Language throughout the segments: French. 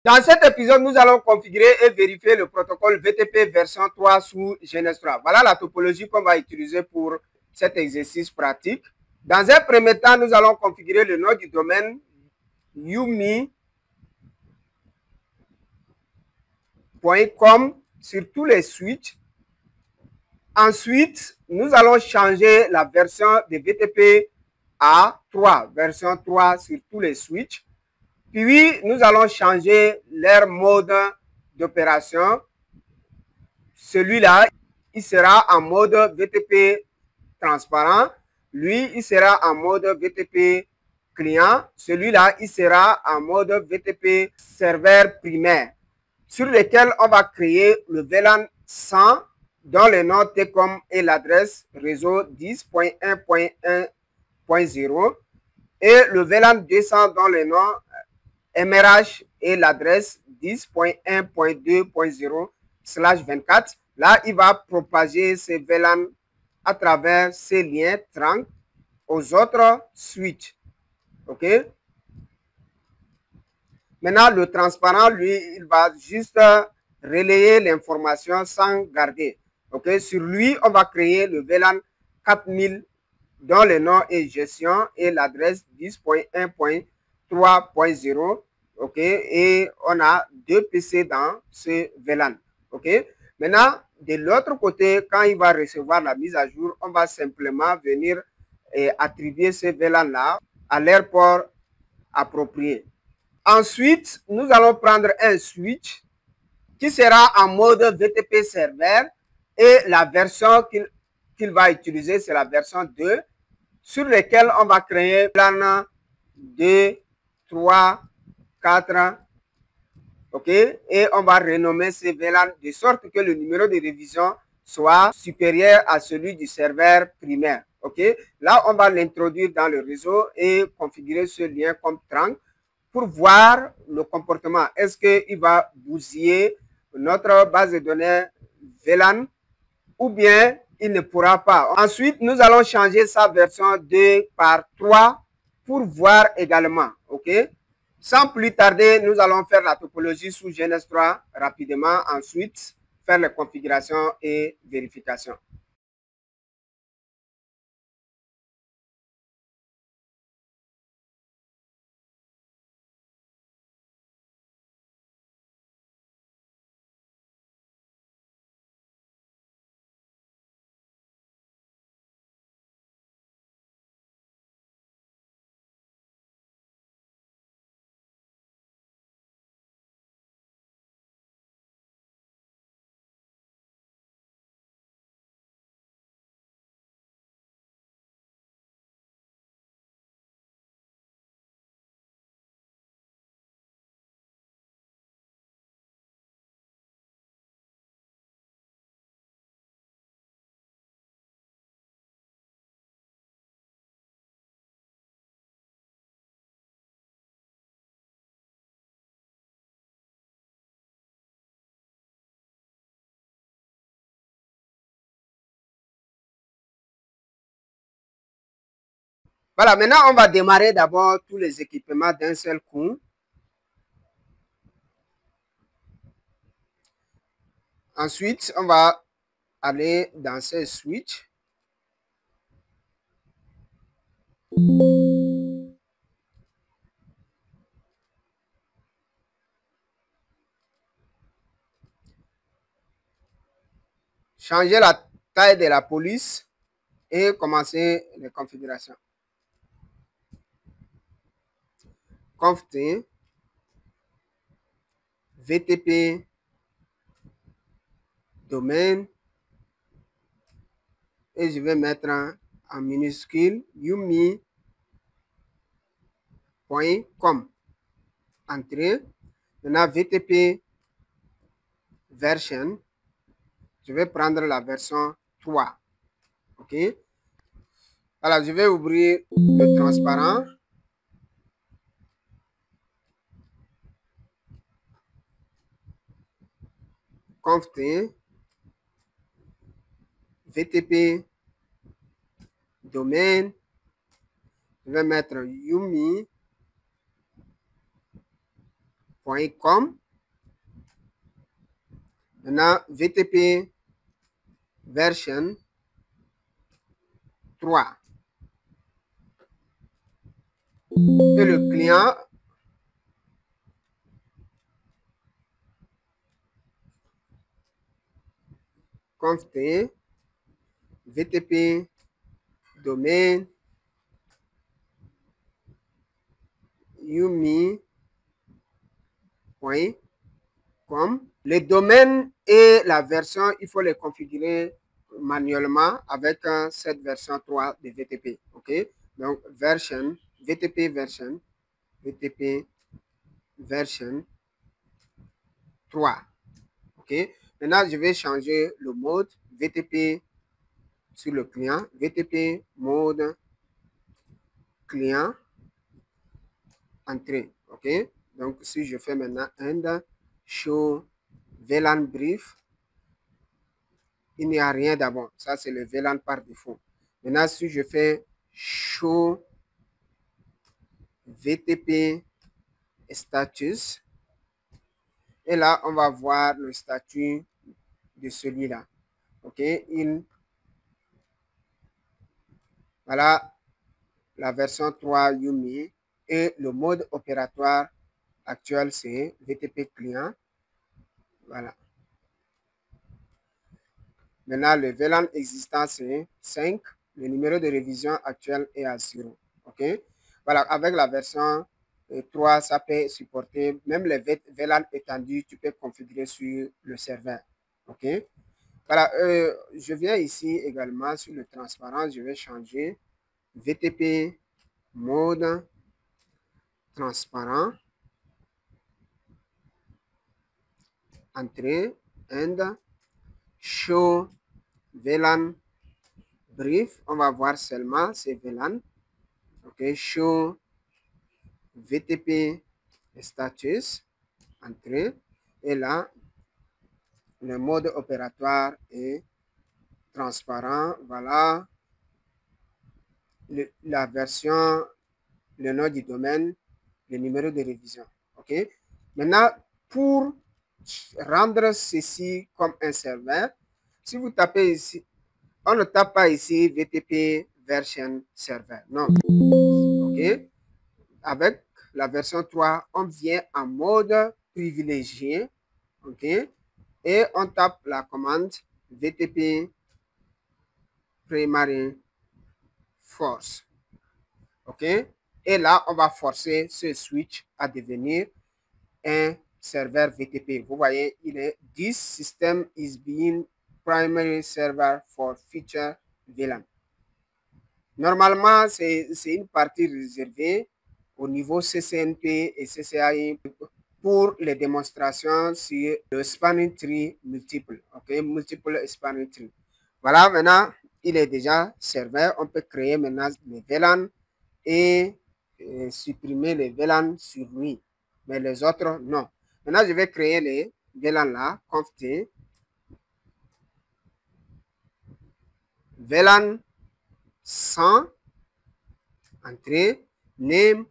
Dans cet épisode, nous allons configurer et vérifier le protocole VTP version 3 sous GNS 3. Voilà la topologie qu'on va utiliser pour cet exercice pratique. Dans un premier temps, nous allons configurer le nom du domaine yumi.com sur tous les switches. Ensuite, nous allons changer la version de VTP à 3, version 3 sur tous les switches. Puis, nous allons changer leur mode d'opération. Celui-là, il sera en mode VTP transparent. Lui, il sera en mode VTP client. Celui-là, il sera en mode VTP serveur primaire, sur lequel on va créer le VLAN 100 dont le nom TCOM et l'adresse réseau 10.1.1.0 et le VLAN 200 dont le nom MRH et l'adresse 10.1.2.0/24. Là, il va propager ces VLAN à travers ces liens trunk aux autres switches. OK? Maintenant, le transparent, lui, il va juste relayer l'information sans garder. OK? Sur lui, on va créer le VLAN 4000 dont le nom est gestion et l'adresse 10.1.3.0. OK? Et on a deux PC dans ce VLAN. OK? Maintenant, de l'autre côté, quand il va recevoir la mise à jour, on va simplement venir attribuer ce VLAN-là à leur port approprié. Ensuite, nous allons prendre un switch qui sera en mode VTP serveur et la version qu'il va utiliser, c'est la version 2, sur laquelle on va créer plan 2, 3, 4, OK? Et on va renommer ces VLAN de sorte que le numéro de révision soit supérieur à celui du serveur primaire. OK? Là, on va l'introduire dans le réseau et configurer ce lien comme trunk pour voir le comportement. Est-ce qu'il va bousiller notre base de données VLAN ou bien il ne pourra pas. Ensuite, nous allons changer sa version 2 par 3 pour voir également. OK? Sans plus tarder, nous allons faire la topologie sous GNS 3 rapidement. Ensuite, faire les configurations et vérifications. Voilà, maintenant on va démarrer d'abord tous les équipements d'un seul coup. Ensuite, on va aller dans ces switches. Changer la taille de la police et commencer les configurations. Conft VTP domaine et je vais mettre en minuscule yumi.com. Entrée. Maintenant VTP version. Je vais prendre la version 3. OK. Voilà, je vais ouvrir le transparent. Conft VTP domaine. Je vais mettre yumi.com. .com. Maintenant, VTP version 3. Et le client conft VTP domaine yumi.com. Les domaines et la version, il faut les configurer manuellement avec cette version 3 de VTP. OK? Donc, version, VTP version 3. OK? Maintenant, je vais changer le mode VTP sur le client. VTP mode client entrée. OK? Donc, si je fais maintenant end show VLAN brief, il n'y a rien d'abord. Ça, c'est le VLAN par défaut. Maintenant, si je fais show VTP status, et là, on va voir le statut de celui-là. OK? Voilà la version 3 Yumi et le mode opératoire actuel, c'est VTP client. Voilà. Maintenant, le VLAN existant, c'est 5. Le numéro de révision actuel est à 0. OK? Voilà, avec la version 3, ça peut supporter même les VLAN étendus, tu peux configurer sur le serveur. OK? Voilà, je viens ici également sur le transparent, je vais changer VTP mode transparent, entrée, end, show VLAN brief, on va voir seulement ces VLAN. OK, show VTP status, entrée, et là, le mode opératoire est transparent. Voilà la version, le nom du domaine, le numéro de révision. OK? Maintenant, pour rendre ceci comme un serveur, si vous tapez ici, on ne tape pas ici VTP version server. Non. OK? Avec la version 3, on vient en mode privilégié. OK? Et on tape la commande VTP primary force. OK? Et là, on va forcer ce switch à devenir un serveur VTP. Vous voyez, il est this system is being primary server for feature VLAN. Normalement, c'est une partie réservée au niveau CCNP et CCAI pour les démonstrations sur le spanning tree multiple. OK, multiple spanning tree. Voilà, maintenant, il est déjà serveur. On peut créer maintenant les VLAN et supprimer les VLAN sur lui. Mais les autres, non. Maintenant, je vais créer les VLAN là, conft VLAN 100, entrée, name,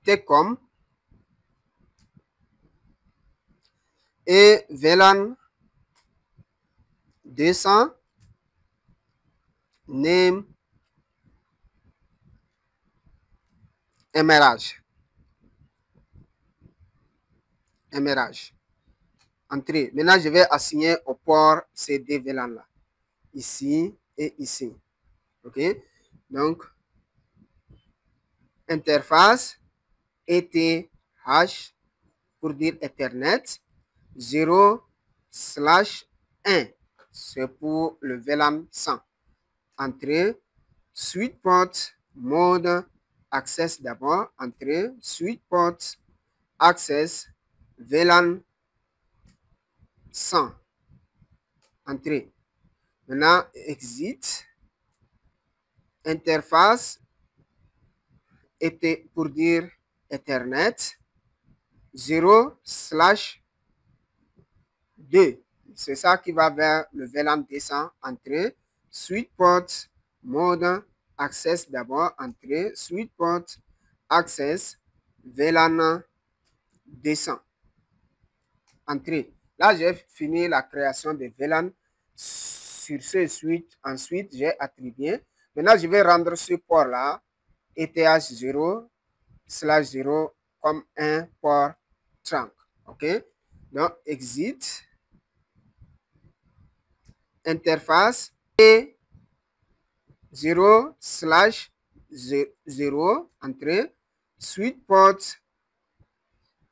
tcom et VLAN 200, name, émerage. Entrée. Maintenant, je vais assigner au port ces deux VLAN là. Ici et ici. OK? Donc, interface ETH pour dire Ethernet 0/1. C'est pour le VLAN 100. Entrée, switch port, mode, access d'abord. Entrée, switch port, access, VLAN 100. Entrée. Maintenant, exit. Interface était pour dire Ethernet 0/2. C'est ça qui va vers le VLAN 200. Entrée, switch port, mode, access d'abord. Entrée, switch port, access, VLAN 200. Entrée. Là, j'ai fini la création de VLAN sur ce suite. Ensuite, j'ai attribué. Maintenant, je vais rendre ce port-là ETH0/0 comme un port trunk. OK? Donc, exit. Interface et 0/0 entrée. Suite port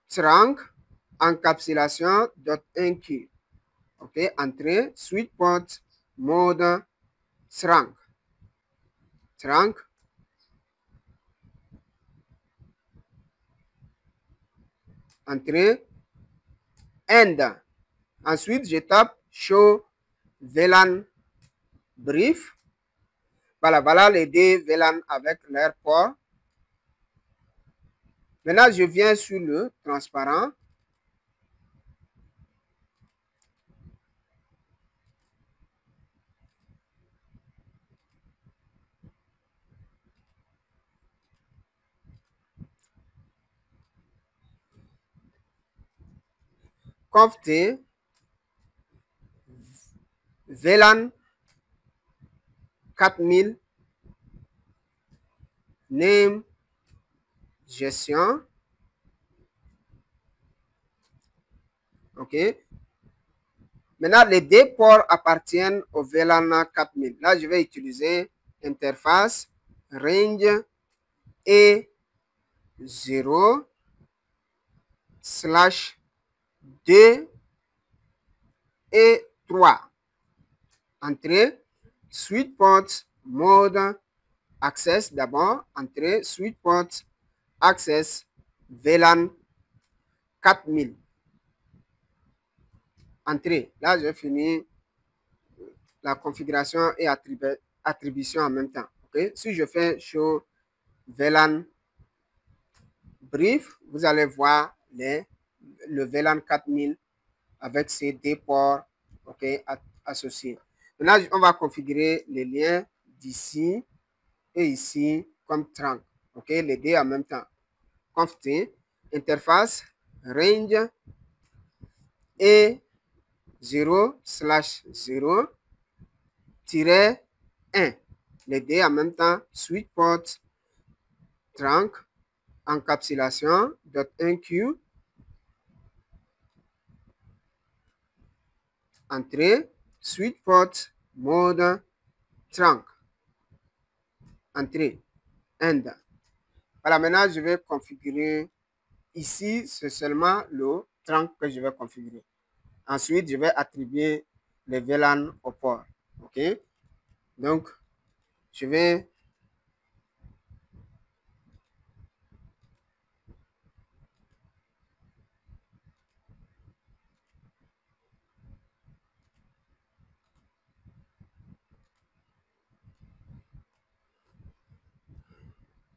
trunk encapsulation .1Q. OK, entrée, suite port mode trunk. Entrée, end. Ensuite, je tape show VLAN brief. Voilà les deux VLAN avec leur port. Maintenant, je viens sur le transparent. Conft VLAN 4000 name gestion. OK. Maintenant, les deux ports appartiennent au VLAN 4000. Là, je vais utiliser interface range et 0/2 et 3. Entrée, suite port mode access d'abord. Entrée, suite port access VLAN 4000. Entrée. Là, j'ai fini la configuration et attribution en même temps. OK? Si je fais show VLAN brief, vous allez voir le VLAN 4000 avec ces deux ports, OK, associés. Maintenant, on va configurer les liens d'ici et ici comme trunk. OK, les deux en même temps. Conft interface range et 0/0 -1. Les deux en même temps. Suite port trunk encapsulation .1Q. Entrée, suite port mode trunk. Entrée, end. Voilà, maintenant je vais configurer. Ici, c'est seulement le trunk que je vais configurer. Ensuite, je vais attribuer les VLAN au port. OK? Donc, je vais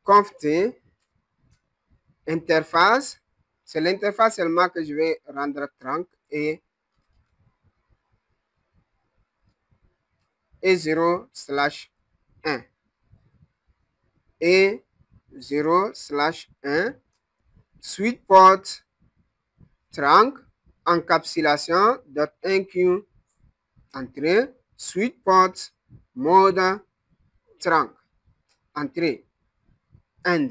conft interface. C'est l'interface seulement que je vais rendre trunk et 0/1 et 0/1 suite port trunk encapsulation .1Q. Entrée, suite port mode trunk. Entrée, end.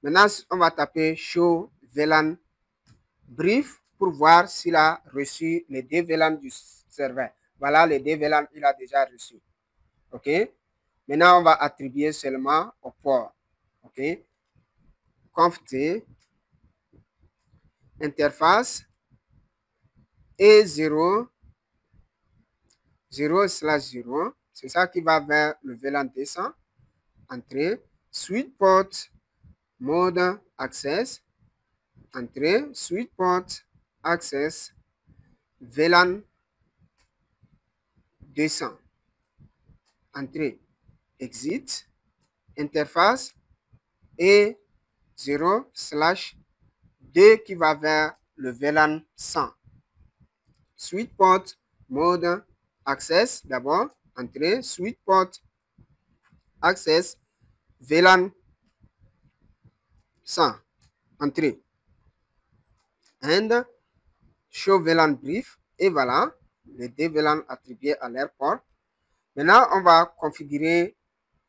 Maintenant, on va taper show VLAN brief pour voir s'il a reçu les deux VLAN du serveur. Voilà, les deux VLAN, il a déjà reçu. OK? Maintenant, on va attribuer seulement au port. OK? Conft interface et 0/0. C'est ça qui va vers le VLAN 200. Entrée, suite port mode access. Entrée, suite port access VLAN 200. Entrée, exit, interface et 0/2 qui va vers le VLAN 100. Suite port mode access d'abord. Entrée, suite port access VLAN 100. Entrée. And show VLAN brief. Et voilà, les deux VLAN attribués à leur port. Maintenant, on va configurer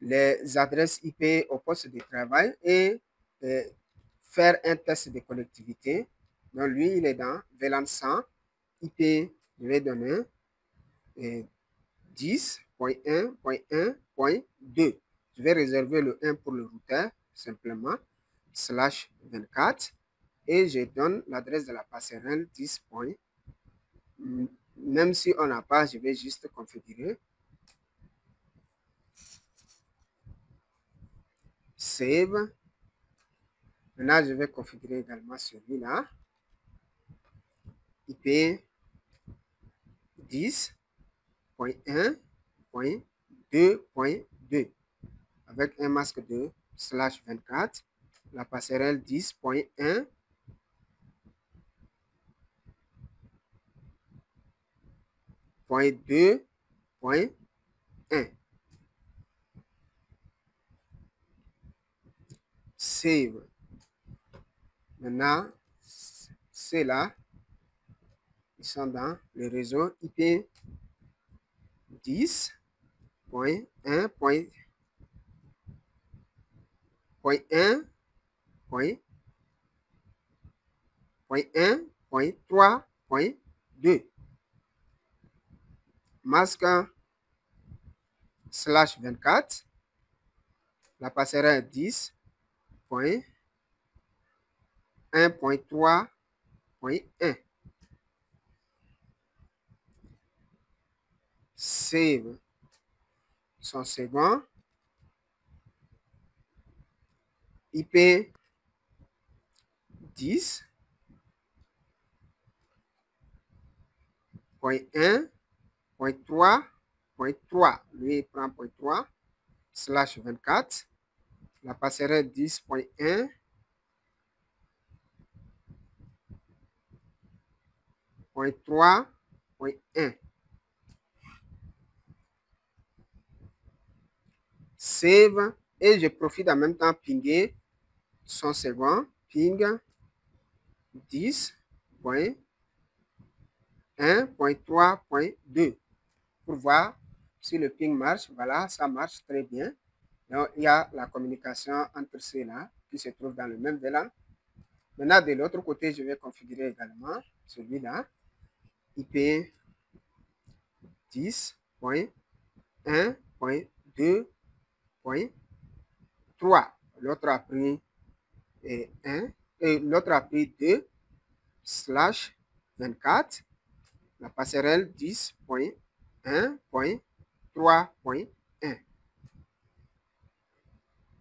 les adresses IP au poste de travail et faire un test de connectivité. Donc, lui, il est dans VLAN 100, IP, je vais donner 10.1.1.2. Je vais réserver le 1 pour le routeur, simplement, /24. Et je donne l'adresse de la passerelle 10. Même si on n'a pas, je vais juste configurer. Save. Maintenant, je vais configurer également celui-là. IP 10.1.2.2 avec un masque de /24. La passerelle 10.1.2.1. Save. Maintenant, c'est là. Ils sont dans le réseau IP 10.1.1.3.2. Masque /24. La passerelle 10.1.3.1. Save. Son second. IP 10.1.3.3. Lui, il prend .3 /24. La passerelle 10.1.3.1. Save. Et je profite en même temps pinguer son second. Ping 10.1.3.2 pour voir si le ping marche. Voilà, ça marche très bien. Donc, il y a la communication entre ceux-là qui se trouvent dans le même VLAN. Maintenant, de l'autre côté, je vais configurer également celui-là. IP 10.1.2.3. L'autre a pris 1 et l'autre a pris 2/24. La passerelle 10.1.3.1.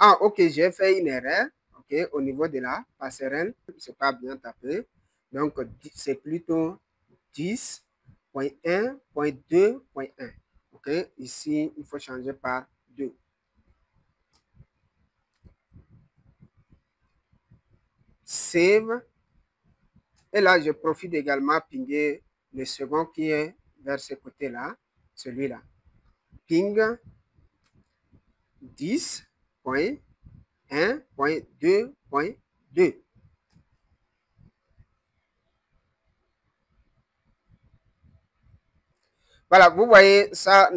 Ah, ok, j'ai fait une erreur. Ok, au niveau de la passerelle, c'est pas bien tapé. Donc, c'est plutôt 10.1.2.1. Ok, ici, il faut changer par 2. Save. Et là, je profite également à pinguer le second qui est vers ce côté-là, celui-là. Ping 10.1.2.2. Voilà, vous voyez, ça,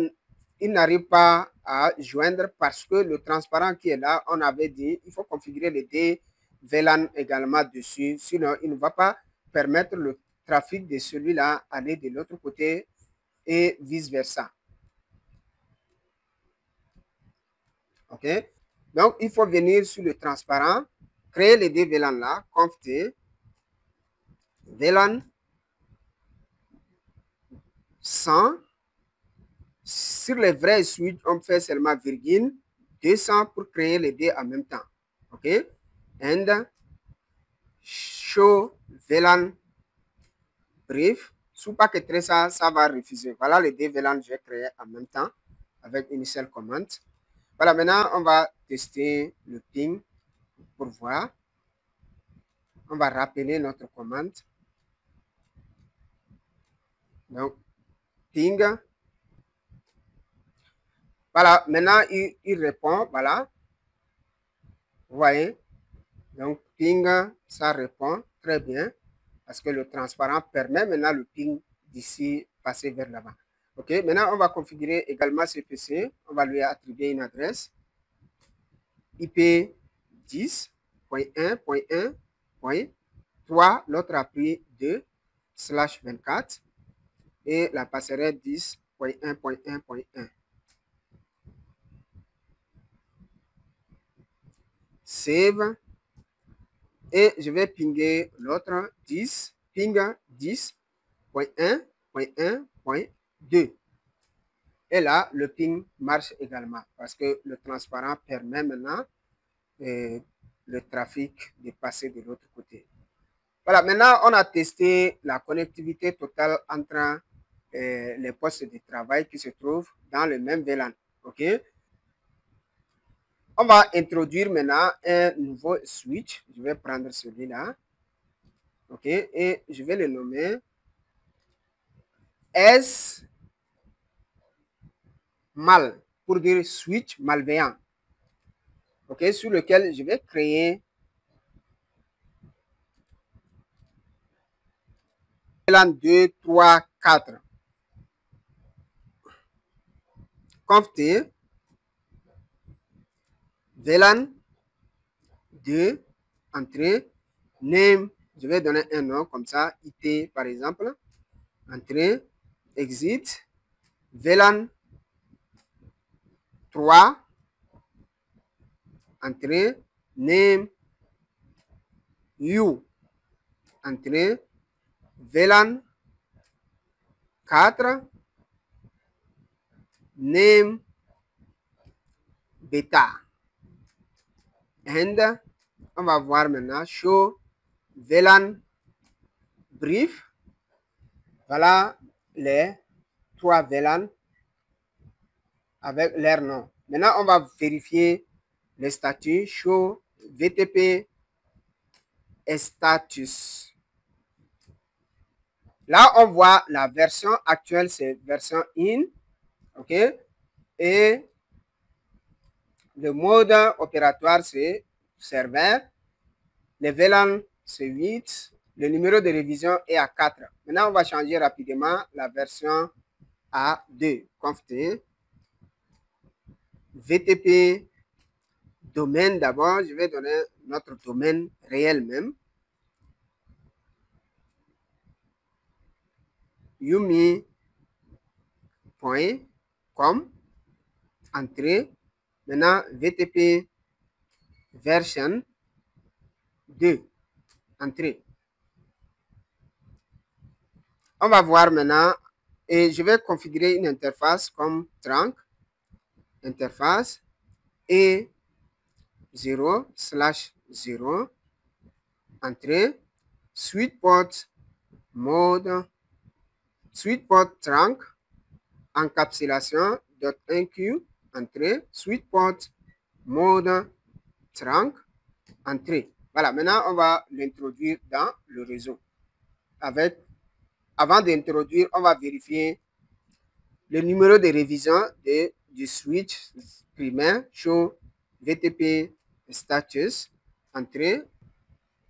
il n'arrive pas à joindre parce que le transparent qui est là, on avait dit, il faut configurer les deux VLAN également dessus, sinon il ne va pas permettre le trafic de celui-là aller de l'autre côté et vice-versa. OK? Donc, il faut venir sur le transparent, créer les deux VLAN là, conft VLAN 100. Sur les vrais switches, on fait seulement virgule 200 pour créer les deux en même temps. OK? And show VLAN brief. Sous paquet très ça va refuser. Voilà les deux VLAN que j'ai créés en même temps avec une seule commande. Voilà, maintenant on va tester le ping pour voir. On va rappeler notre commande. Donc, ping. Voilà, maintenant il répond. Voilà. Vous voyez, Donc, ping, ça répond très bien parce que le transparent permet maintenant le ping d'ici passer vers l'avant. OK, maintenant, on va configurer également ce PC. On va lui attribuer une adresse IP 10.1.1.3. L'autre a pris 2/24 et la passerelle 10.1.1.1. Save. Et je vais pinguer l'autre 10, ping 10.1.1.2. Et là, le ping marche également parce que le transparent permet maintenant le trafic de passer de l'autre côté. Voilà, maintenant on a testé la connectivité totale entre les postes de travail qui se trouvent dans le même VLAN. OK? On va introduire maintenant un nouveau switch. Je vais prendre celui-là. OK? Et je vais le nommer S mal pour dire switch malveillant. OK? Sur lequel je vais créer VLAN 2, 3, 4. Conf VLAN 2, entrée, name, je vais donner un nom comme ça, IT par exemple, entrée, exit, VLAN 3, entrée, name, you, entrée, VLAN 4, name, beta. And on va voir maintenant show VLAN brief. Voilà les 3 VLAN avec leur nom. Maintenant, on va vérifier les statuts show VTP status. Là, on voit la version actuelle, c'est version in. OK? Et le mode opératoire, c'est serveur. Le VLAN, c'est 8. Le numéro de révision est à 4. Maintenant, on va changer rapidement la version à 2. Conf VTP domaine d'abord. Je vais donner notre domaine réel même. Yumi.com. Entrée. Maintenant, VTP version 2. Entrée. On va voir maintenant et je vais configurer une interface comme trunk, interface et 0/0, entrée, sweet port mode, sweet port trunk, encapsulation .1q, entrée, sweet port mode trunk, entrée. Voilà, maintenant on va l'introduire dans le réseau. Avant d'introduire, on va vérifier le numéro de révision du switch primaire show VTP status, entrée.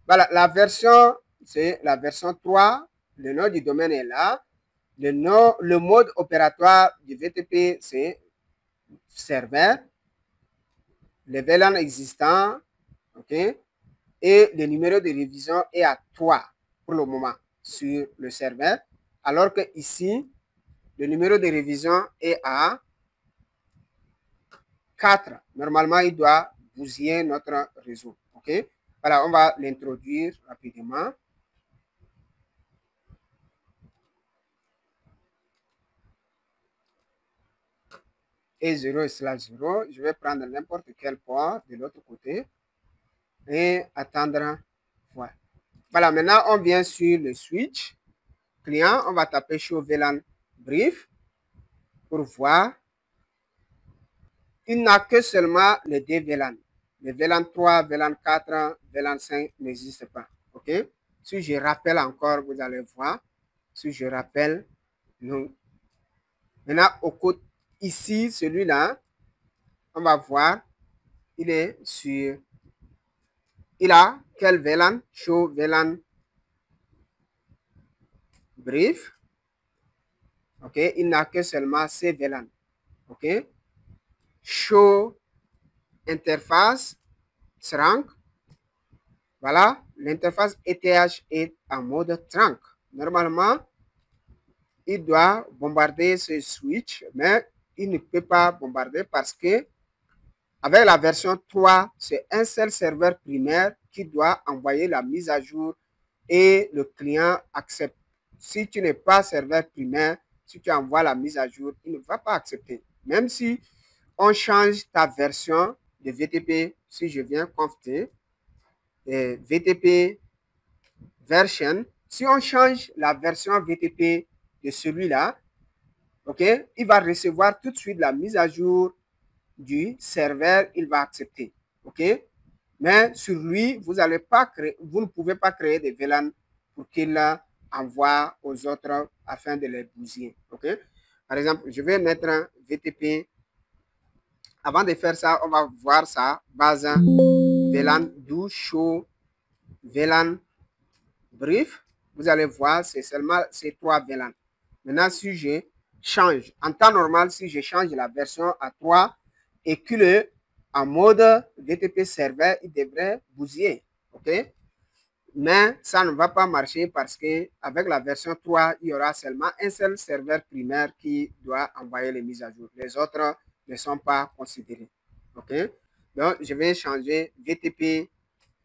Voilà, la version, c'est la version 3. Le nom du domaine est là. Le mode opératoire du VTP, c'est serveur. Le VLAN existant, OK? Et le numéro de révision est à 3 pour le moment sur le serveur. Alors que ici, le numéro de révision est à 4. Normalement, il doit bousiller notre réseau. OK? Voilà, on va l'introduire rapidement. Et 0/0, je vais prendre n'importe quel port de l'autre côté et attendre. Voilà, maintenant on vient sur le switch client, on va taper show VLAN brief pour voir. Il n'a que seulement les 2 VLAN. Le VLAN 3, VLAN 4, VLAN 5 n'existe pas. OK? Si je rappelle encore, vous allez voir. Si je rappelle, non. Maintenant, au côté ici, celui-là, on va voir, il est sur il a quel VLAN? Show VLAN brief. OK, il n'a que seulement ces VLAN. OK, show interface trunk. Voilà, l'interface ETH est en mode trunk. Normalement, il doit bombarder ce switch, mais il ne peut pas bombarder parce que avec la version 3, c'est un seul serveur primaire qui doit envoyer la mise à jour et le client accepte. Si tu n'es pas serveur primaire, si tu envoies la mise à jour, il ne va pas accepter. Même si on change ta version de VTP, si je viens confier VTP version, si on change la version VTP de celui-là, ok, il va recevoir tout de suite la mise à jour du serveur, il va accepter. OK? Mais sur lui, vous ne pouvez pas créer des VLAN pour qu'il envoie aux autres afin de les bousiller. OK? Par exemple, je vais mettre un VTP. Avant de faire ça, on va voir ça. Base VLAN do show VLAN brief. Vous allez voir, c'est seulement ces 3 VLAN. Maintenant, si je change, en temps normal, si je change la version à 3 et qu'il est en mode VTP serveur, il devrait bousiller. OK? Mais ça ne va pas marcher parce que avec la version 3, il y aura seulement un seul serveur primaire qui doit envoyer les mises à jour. Les autres ne sont pas considérés. OK? Donc, je vais changer VTP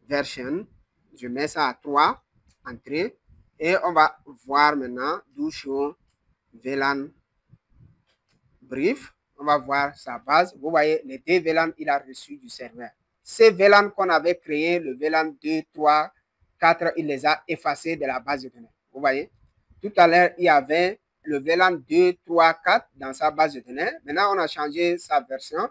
version. Je mets ça à 3, entrée. Et on va voir maintenant do show VLAN brief. On va voir sa base. Vous voyez, les 2 VLAN, il a reçu du serveur. Ces VLAN qu'on avait créés, le VLAN 2, 3, 4, il les a effacés de la base de données. Vous voyez, tout à l'heure, il y avait le VLAN 2, 3, 4 dans sa base de données. Maintenant, on a changé sa version.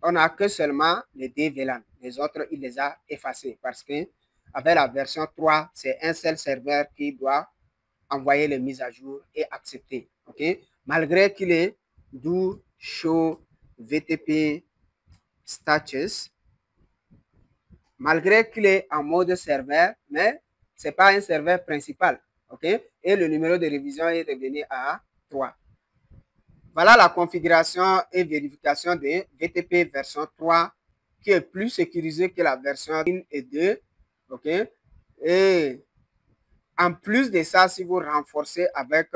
On n'a que seulement les 2 VLAN. Les autres, il les a effacés parce que avec la version 3, c'est un seul serveur qui doit envoyer les mises à jour et accepter. OK? Malgré qu'il est do show VTP status, malgré qu'il est en mode serveur, mais ce n'est pas un serveur principal. OK? Et le numéro de révision est revenu à 3. Voilà la configuration et vérification de VTP version 3 qui est plus sécurisée que la version 1 et 2. OK? Et en plus de ça, si vous renforcez avec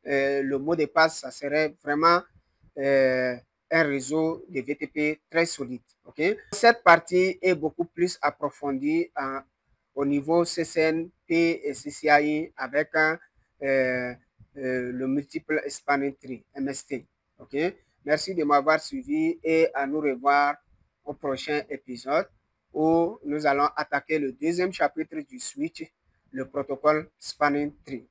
le mot de passe, ça serait vraiment un réseau de VTP très solide. Okay? Cette partie est beaucoup plus approfondie au niveau CCNP et CCI avec le multiple spanning tree, MST. Okay? Merci de m'avoir suivi et à nous revoir au prochain épisode où nous allons attaquer le 2e chapitre du switch, le protocole spanning tree.